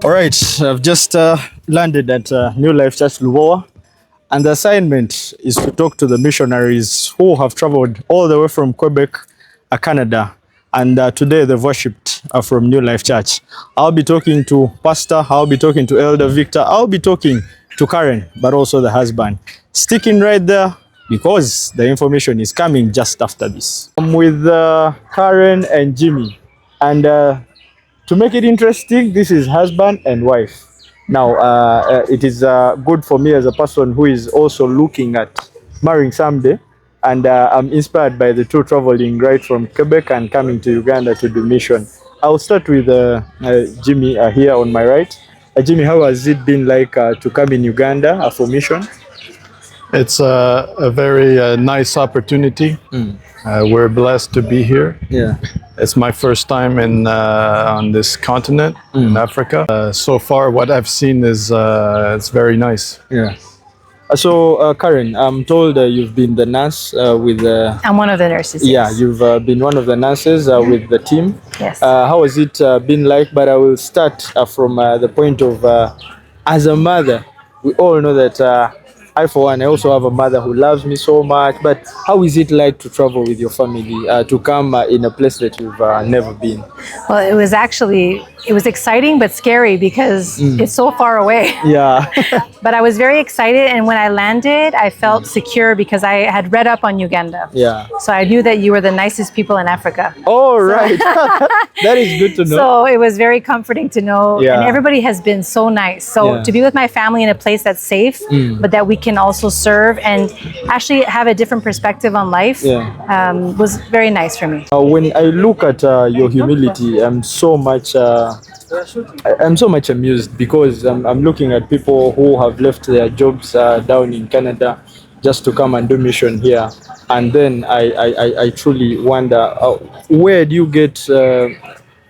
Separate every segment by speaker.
Speaker 1: All right, I've just landed at New Life Church Lubowa, and the assignment is to talk to the missionaries who have traveled all the way from Quebec, Canada, and today they've worshipped from New Life Church. I'll be talking to Pastor, I'll be talking to Elder Victor, I'll be talking to Karen, but also the husband. Sticking right there because the information is coming just after this. I'm with Karen and Jimmy, and to make it interesting, this is husband and wife. Now, it is good for me as a person who is also looking at marrying someday, and I'm inspired by the two traveling right from Quebec and coming to Uganda to do mission. I'll start with Jimmy here on my right. Jimmy, how has it been like to come in Uganda for mission?
Speaker 2: It's a very nice opportunity. We're blessed to be here.
Speaker 1: Yeah.
Speaker 2: It's my first time on this continent, in Africa. So far, what I've seen is it's very nice.
Speaker 1: Yeah. So, Karen, I'm told you've been the nurse with...
Speaker 3: I'm one of the nurses.
Speaker 1: Yeah,
Speaker 3: yes.
Speaker 1: you've been one of the nurses with the team.
Speaker 3: Yes.
Speaker 1: How has it been like? But I will start from the point of, as a mother, we all know that I, for one, I also have a mother who loves me so much. But how is it like to travel with your family, to come in a place that you've never been?
Speaker 3: Well, it was exciting but scary because it's so far away.
Speaker 1: Yeah.
Speaker 3: But I was very excited, and when I landed, I felt secure because I had read up on Uganda.
Speaker 1: Yeah.
Speaker 3: So I knew that you were the nicest people in Africa.
Speaker 1: Oh, right. That is good to know.
Speaker 3: So it was very comforting to know.
Speaker 1: Yeah.
Speaker 3: And everybody has been so nice. So
Speaker 1: Yeah.
Speaker 3: to be with my family in a place that's safe, but that we can also serve and actually have a different perspective on life was very nice for me.
Speaker 1: When I look at your humility, I'm so much amused because I'm looking at people who have left their jobs down in Canada just to come and do mission here, and then I truly wonder where do you get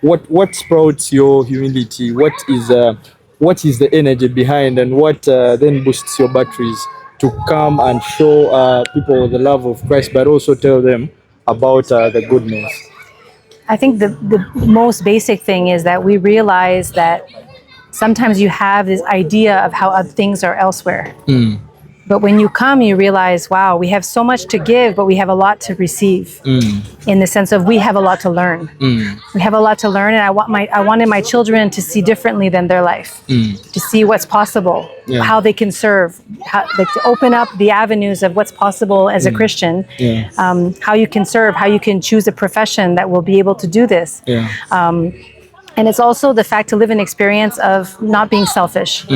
Speaker 1: what sprouts your humility? What is the energy behind, and what then boosts your batteries to come and show people the love of Christ, but also tell them about the goodness?
Speaker 3: I think the most basic thing is that we realize that sometimes you have this idea of how other things are elsewhere. But when you come, you realize, wow, we have so much to give, but we have a lot to receive. In the sense of we have a lot to learn. We have a lot to learn, and I wanted my children to see differently than their life, to see what's possible, how they can serve, to open up the avenues of what's possible as a Christian, how you can serve, how you can choose a profession that will be able to do this. And it's also the fact to live an experience of not being selfish.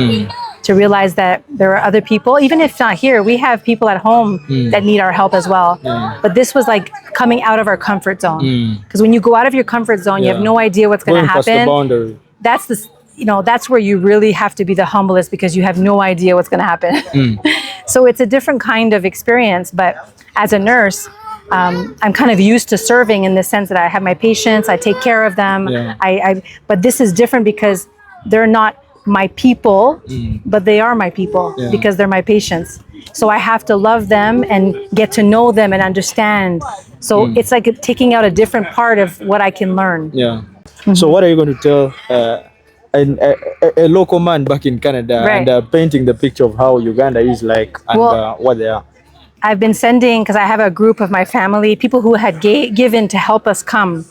Speaker 3: To realize that there are other people, even if not here, we have people at home that need our help as well. But this was like coming out of our comfort zone. Because when you go out of your comfort zone, you have no idea what's going to happen.
Speaker 1: Past the boundary.
Speaker 3: That's where you really have to be the humblest because you have no idea what's going to happen. So it's a different kind of experience. But as a nurse, I'm kind of used to serving in the sense that I have my patients, I take care of them. But this is different because they're not my people, but they are my people because they're my patients. So I have to love them and get to know them and understand. So it's like taking out a different part of what I can learn.
Speaker 1: Yeah. So what are you going to tell a local man back in Canada and painting the picture of how Uganda is like and what they are?
Speaker 3: I've been sending, because I have a group of my family, people who had given to help us come.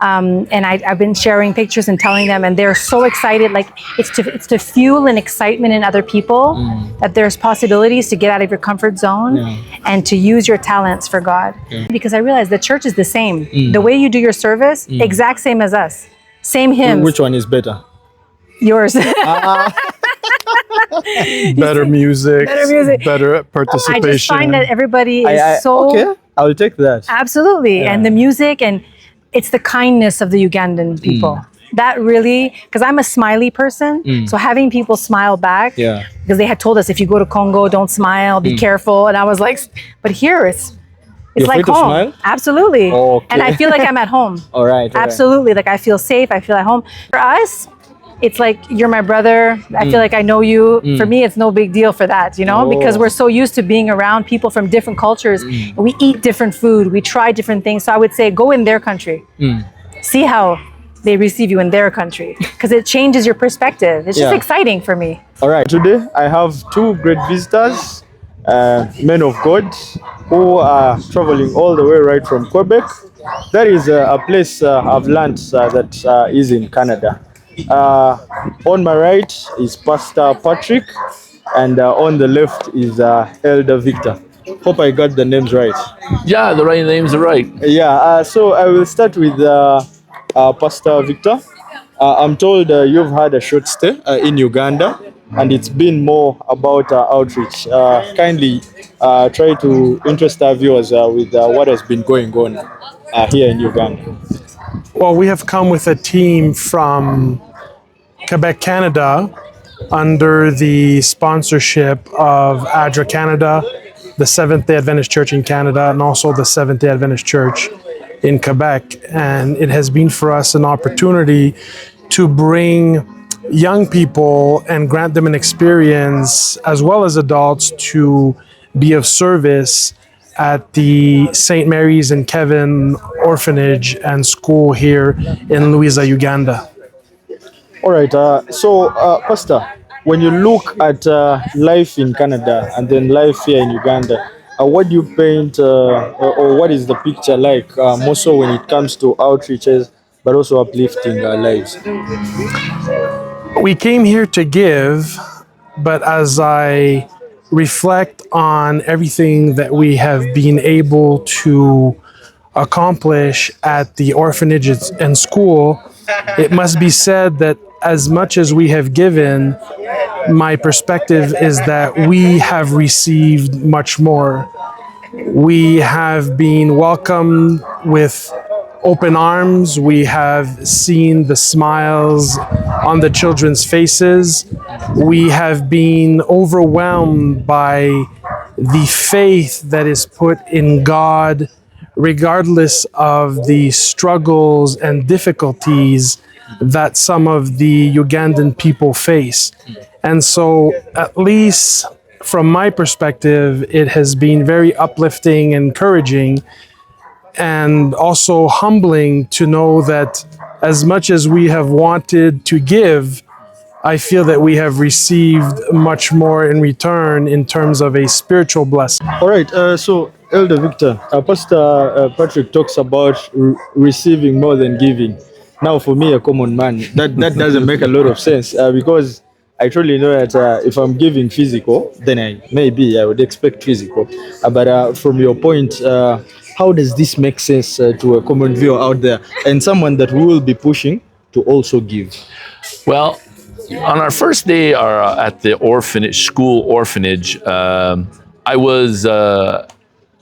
Speaker 3: And I've been sharing pictures and telling them, and they're so excited. Like it's to fuel an excitement in other people that there's possibilities to get out of your comfort zone and to use your talents for God. Because I realized the church is the same. The way you do your service, exact same as us. Same hymns.
Speaker 1: Which one is better?
Speaker 3: Yours.
Speaker 2: Better music, better participation.
Speaker 3: I just find that everybody is
Speaker 1: okay, I'll take that.
Speaker 3: Absolutely. And the music, and it's the kindness of the Ugandan people. That really, because I'm a smiley person, so having people smile back, because they had told us if you go to Congo, don't smile, be careful. And I was like, but here it's like home.
Speaker 1: Smile?
Speaker 3: Absolutely.
Speaker 1: Okay.
Speaker 3: And I feel like I'm at home.
Speaker 1: All right.
Speaker 3: Absolutely. Like I feel safe. I feel at home. For us, it's like you're my brother. I feel like I know you. For me, it's no big deal for that, because we're so used to being around people from different cultures. We eat different food. We try different things. So I would say go in their country. See how they receive you in their country, because it changes your perspective. It's just exciting for me.
Speaker 1: All right, today I have two great visitors, men of God, who are traveling all the way right from Quebec. That is a place I've learned that is in Canada. On my right is Pastor Patrick, and on the left is Elder Victor. Hope I got the names right.
Speaker 4: Yeah, the right names are right.
Speaker 1: Yeah, so I will start with Pastor Victor. I'm told you've had a short stay in Uganda, and it's been more about outreach. Kindly try to interest our viewers with what has been going on here in Uganda.
Speaker 5: Well, we have come with a team from Quebec, Canada, under the sponsorship of ADRA Canada, the Seventh-day Adventist Church in Canada, and also the Seventh-day Adventist Church in Quebec. And it has been for us an opportunity to bring young people and grant them an experience, as well as adults, to be of service at the St. Mary's and Kevin Orphanage and School here in Louisa, Uganda.
Speaker 1: All right, Pastor, when you look at life in Canada and then life here in Uganda, what do you paint or what is the picture like, more so when it comes to outreaches, but also uplifting lives?
Speaker 5: We came here to give, but as I reflect on everything that we have been able to accomplish at the orphanages and school, it must be said that as much as we have given, my perspective is that we have received much more. We have been welcomed with open arms. We have seen the smiles on the children's faces. We have been overwhelmed by the faith that is put in God, regardless of the struggles and difficulties that some of the Ugandan people face. And so, at least from my perspective, it has been very uplifting, encouraging, and also humbling to know that as much as we have wanted to give, I feel that we have received much more in return in terms of a spiritual blessing.
Speaker 1: All right, so Elder Victor, Pastor Patrick talks about receiving more than giving. Now, for me, a common man, that doesn't make a lot of sense because I truly know that if I'm giving physical, then I would expect physical. But from your point, how does this make sense to a common viewer out there and someone that will be pushing to also give?
Speaker 4: Well, on our first day at the orphanage, I was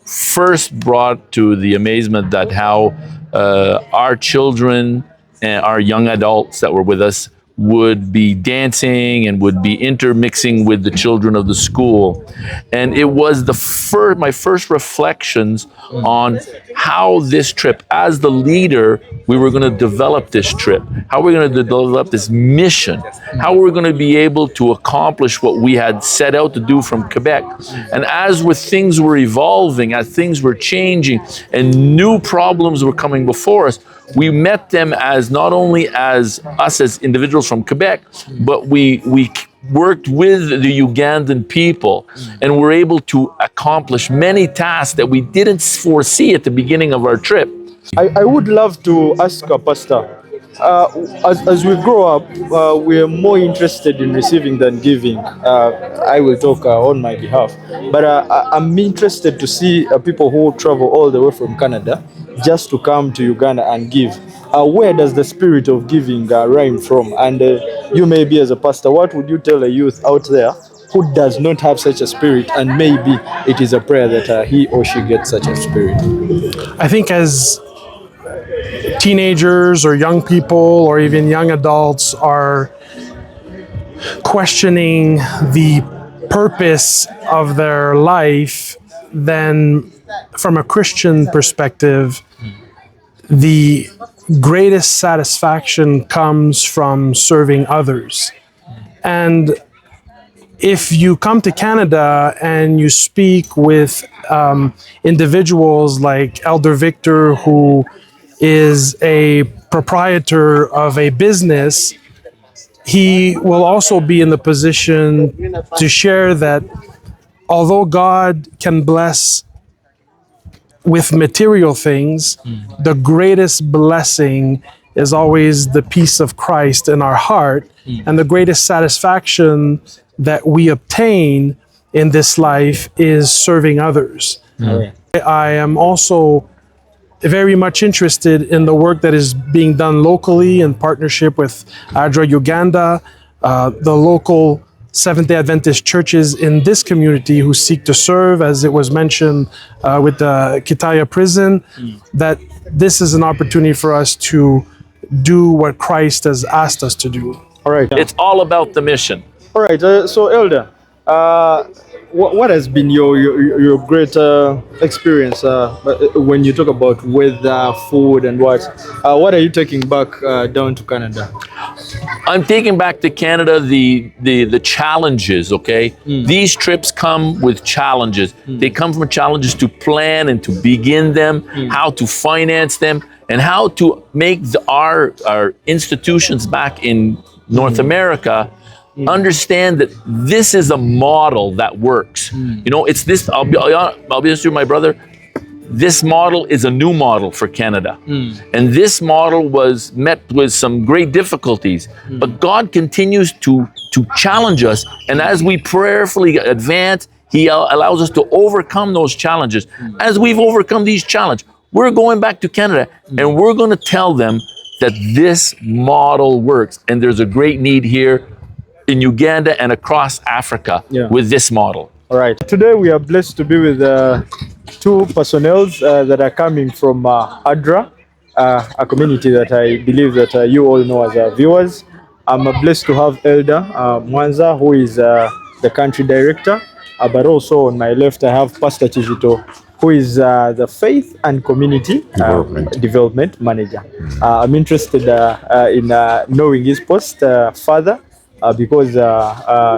Speaker 4: first brought to the amazement that how our children and our young adults that were with us would be dancing and would be intermixing with the children of the school. And it was my first reflections on how this trip, as the leader, we were going to develop this trip, how we're going to develop this mission, how we're going to be able to accomplish what we had set out to do from Quebec. And as things were evolving, as things were changing, and new problems were coming before us, we met them as not only as us as individuals from Quebec, but we worked with the Ugandan people and were able to accomplish many tasks that we didn't foresee at the beginning of our trip.
Speaker 1: I would love to ask a pastor, as we grow up, we are more interested in receiving than giving. I will talk on my behalf, but I'm interested to see people who travel all the way from Canada just to come to Uganda and give. Where does the spirit of giving rhyme from? And you maybe as a pastor, what would you tell a youth out there who does not have such a spirit, and maybe it is a prayer that he or she gets such a spirit?
Speaker 5: I think as teenagers or young people or even young adults are questioning the purpose of their life, then from a Christian perspective, the greatest satisfaction comes from serving others. And if you come to Canada and you speak with individuals like Elder Victor, who is a proprietor of a business, he will also be in the position to share that although God can bless with material things, the greatest blessing is always the peace of Christ in our heart, and the greatest satisfaction that we obtain in this life is serving others. I am also very much interested in the work that is being done locally in partnership with ADRA Uganda, the local Seventh-day Adventist churches in this community who seek to serve, as it was mentioned with the Kitaya prison, that this is an opportunity for us to do what Christ has asked us to do.
Speaker 1: All right.
Speaker 4: It's all about the mission.
Speaker 1: All right. So, Elder, what has been your great experience when you talk about weather, food, and what? What are you taking back down to Canada?
Speaker 4: I'm taking back to Canada the challenges, okay? These trips come with challenges. They come from challenges to plan and to begin them, how to finance them, and how to make our institutions back in North America understand that this is a model that works. You know, it's this, I'll be honest with my brother, this model is a new model for Canada. And this model was met with some great difficulties. But God continues to challenge us. And as we prayerfully advance, He allows us to overcome those challenges. As we've overcome these challenges, we're going back to Canada and we're going to tell them that this model works. And there's a great need here in Uganda and across Africa with this model.
Speaker 1: All right. Today we are blessed to be with two personnel that are coming from ADRA, a community that I believe that you all know as viewers. I'm blessed to have Elder Mwanza, who is the country director, but also on my left I have Pastor Chijito, who is the Faith and Community Development Manager. I'm interested in knowing his post further. Because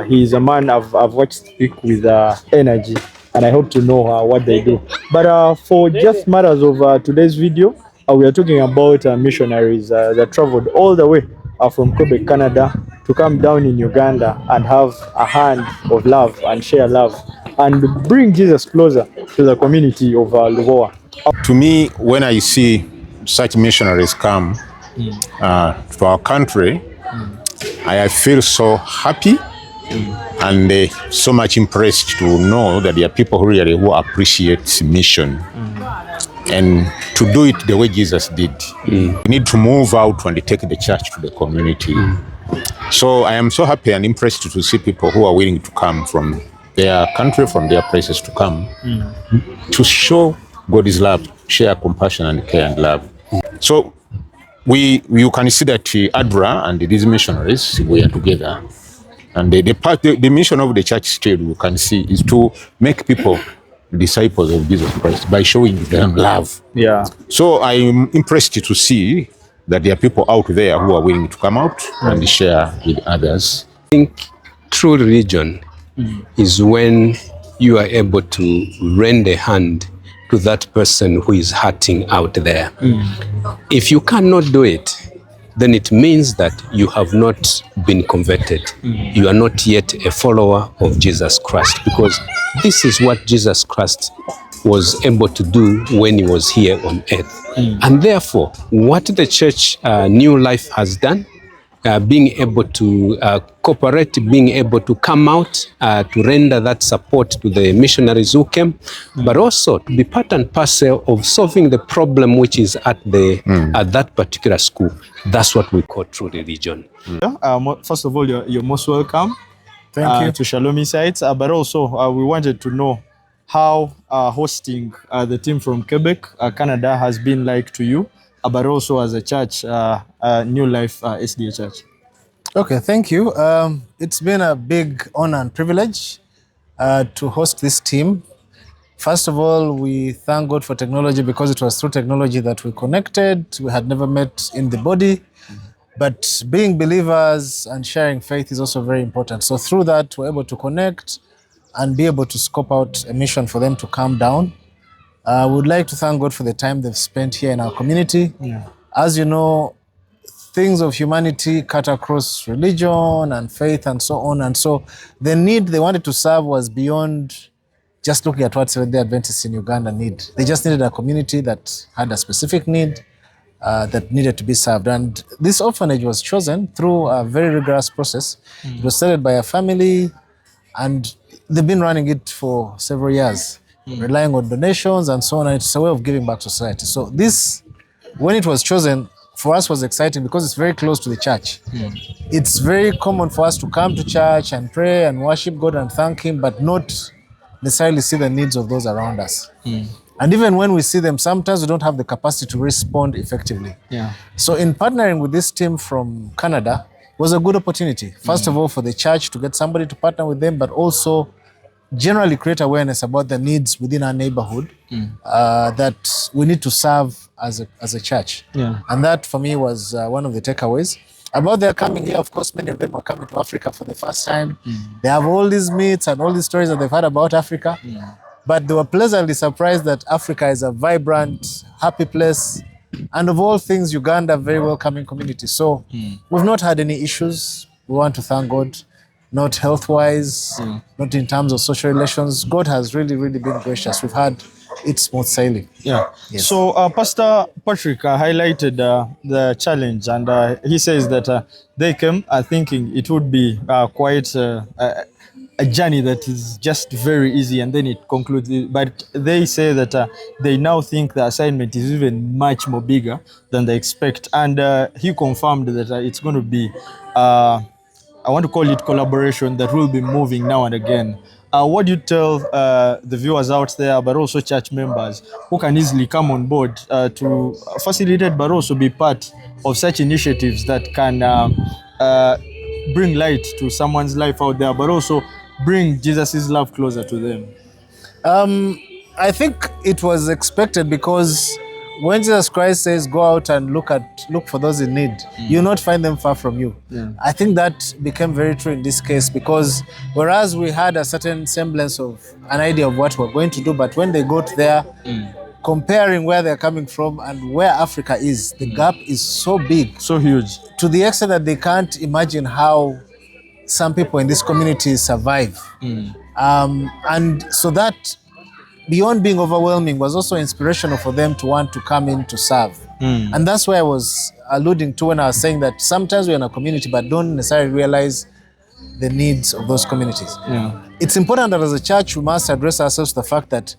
Speaker 1: he is a man I've watched speak with energy, and I hope to know what they do. But for just matters of today's video, we are talking about missionaries that traveled all the way from Quebec, Canada, to come down in Uganda and have a hand of love and share love and bring Jesus closer to the community of Lubowa.
Speaker 6: To me, when I see such missionaries come to our country, I feel so happy and so much impressed to know that there are people who appreciate mission and to do it the way Jesus did. We need to move out and take the church to the community. So I am so happy and impressed to see people who are willing to come from their country, from their places to come to show God's love, share compassion and care and love. So you can see that ADRA and these missionaries, we are together. And the mission of the church still, you can see, is to make people disciples of Jesus Christ by showing them love.
Speaker 1: Yeah.
Speaker 6: So I'm impressed to see that there are people out there who are willing to come out and share with others.
Speaker 7: I think true religion is when you are able to lend a hand to that person who is hurting out there. If you cannot do it, then it means that you have not been converted. You are not yet a follower of Jesus Christ, because this is what Jesus Christ was able to do when He was here on earth. And therefore, what the church New Life has done, being able to cooperate, being able to come out to render that support to the missionaries who came, but also to be part and parcel of solving the problem which is at that particular school. That's what we call true religion.
Speaker 1: First of all, you're most welcome.
Speaker 5: Thank you.
Speaker 1: To Shalom Insights, but also we wanted to know how hosting the team from Quebec, Canada has been like to you, but also as a church, New Life SDA Church.
Speaker 8: Okay, thank you. It's been a big honor and privilege to host this team. First of all, we thank God for technology, because it was through technology that we connected. We had never met in the body, but being believers and sharing faith is also very important. So through that, we're able to connect and be able to scope out a mission for them to come down. We would like to thank God for the time they've spent here in our community. As you know, things of humanity cut across religion and faith and so on. And so the need they wanted to serve was beyond just looking at what Seventh-day Adventists in Uganda need. They just needed a community that had a specific need that needed to be served. And this orphanage was chosen through a very rigorous process. It was started by a family, and they've been running it for several years, relying on donations and so on. And it's a way of giving back to society. So this, when it was chosen, for us was exciting because it's very close to the church. It's very common for us to come to church and pray and worship God and thank Him, but not necessarily see the needs of those around us. And even when we see them, sometimes we don't have the capacity to respond effectively.
Speaker 1: Yeah.
Speaker 8: So in partnering with this team from Canada was a good opportunity. First of all, for the church to get somebody to partner with them, but also generally create awareness about the needs within our neighborhood that we need to serve as a church.
Speaker 1: Yeah.
Speaker 8: And that for me was one of the takeaways. About their coming here, of course, many of them are coming to Africa for the first time. They have all these myths and all these stories that they've heard about Africa. But they were pleasantly surprised that Africa is a vibrant, happy place. And of all things, Uganda, a very welcoming community. So we've not had any issues. We want to thank God, not health-wise, not in terms of social relations. God has really, really been gracious. We've had it smooth sailing.
Speaker 1: Yeah.
Speaker 8: Yes.
Speaker 1: So Pastor Patrick highlighted the challenge, and he says that they came thinking it would be quite a journey that is just very easy, and then it concludes. But they say that they now think the assignment is even much more bigger than they expect, and he confirmed that it's going to be, I want to call it collaboration, that will be moving now and again. What do you tell the viewers out there, but also church members who can easily come on board to facilitate, but also be part of such initiatives that can bring light to someone's life out there, but also bring Jesus' love closer to them?
Speaker 8: I think it was expected, because when Jesus Christ says, go out and look for those in need, you'll not find them far from you. I think that became very true in this case, because whereas we had a certain semblance of an idea of what we're going to do, but when they got there, comparing where they're coming from and where Africa is, the gap is so big,
Speaker 1: So huge.
Speaker 8: to the extent that they can't imagine how some people in this community survive. And so that, beyond being overwhelming, was also inspirational for them to want to come in to serve. And that's why I was alluding to when I was saying that sometimes we're in a community but don't necessarily realize the needs of those communities. It's important that as a church we must address ourselves to the fact that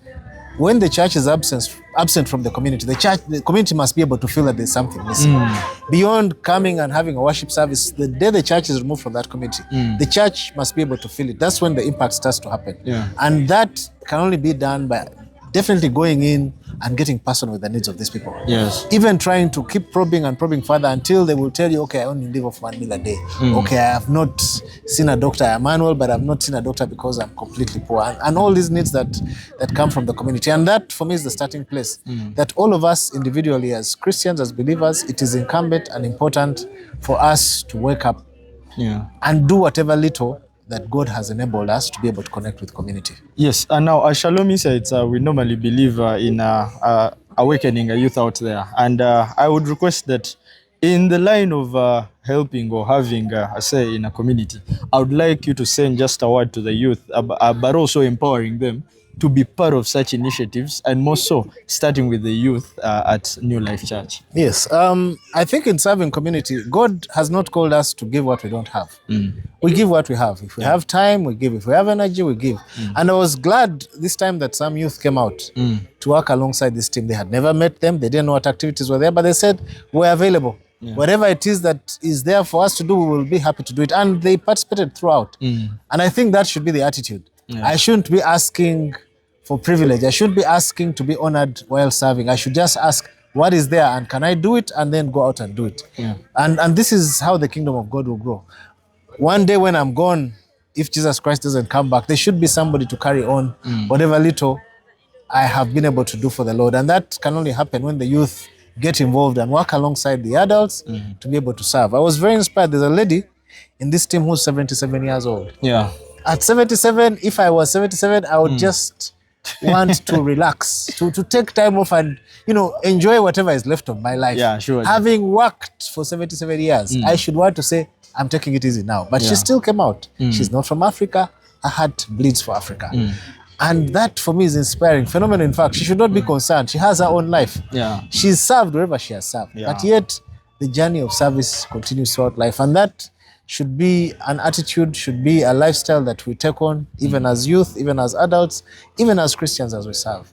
Speaker 8: when the church is absent from the community must be able to feel that there's something missing. Beyond coming and having a worship service, the day the church is removed from that community, the church must be able to feel it. That's when the impact starts to happen. And that can only be done by definitely going in and getting personal with the needs of these people.
Speaker 1: Yes.
Speaker 8: Even trying to keep probing and probing further until they will tell you, okay, I only live off 1 meal a day. Okay, I have not seen a doctor. I'm manual, but I've not seen a doctor because I'm completely poor. And all these needs that come from the community. And that, for me, is the starting place. That all of us individually, as Christians, as believers, it is incumbent and important for us to wake up and do whatever little that God has enabled us to be able to connect with community.
Speaker 1: Yes, and now as Shalom Insights, we normally believe in awakening a youth out there. And I would request that in the line of helping or having a say in a community, I would like you to send just a word to the youth, but also empowering them to be part of such initiatives, and more so starting with the youth at New Life Church.
Speaker 8: Yes, I think in serving community, God has not called us to give what we don't have. We give what we have. If we have time, we give. If we have energy, we give. And I was glad this time that some youth came out to work alongside this team. They had never met them. They didn't know what activities were there, but they said, we're available. Whatever it is that is there for us to do, we will be happy to do it. And they participated throughout. And I think that should be the attitude. I shouldn't be asking for privilege. I shouldn't be asking to be honored while serving. I should just ask, what is there and can I do it, and then go out and do it. And this is how the kingdom of God will grow. One day when I'm gone, if Jesus Christ doesn't come back, there should be somebody to carry on whatever little I have been able to do for the Lord. And that can only happen when the youth get involved and work alongside the adults to be able to serve. I was very inspired. There's a lady in this team who's 77 years old. At 77, if I was 77, I would just want to relax, to take time off and, you know, enjoy whatever is left of my life.
Speaker 1: Yeah, sure.
Speaker 8: Having worked for 77 years, I should want to say, I'm taking it easy now. But she still came out. She's not from Africa. Her heart bleeds for Africa. And that for me is inspiring. Phenomenal, in fact. She should not be concerned. She has her own life.
Speaker 1: Yeah.
Speaker 8: She's served wherever she has served.
Speaker 1: Yeah.
Speaker 8: But yet, the journey of service continues throughout life. And that should be an attitude, should be a lifestyle that we take on, even as youth, even as adults, even as Christians as we serve.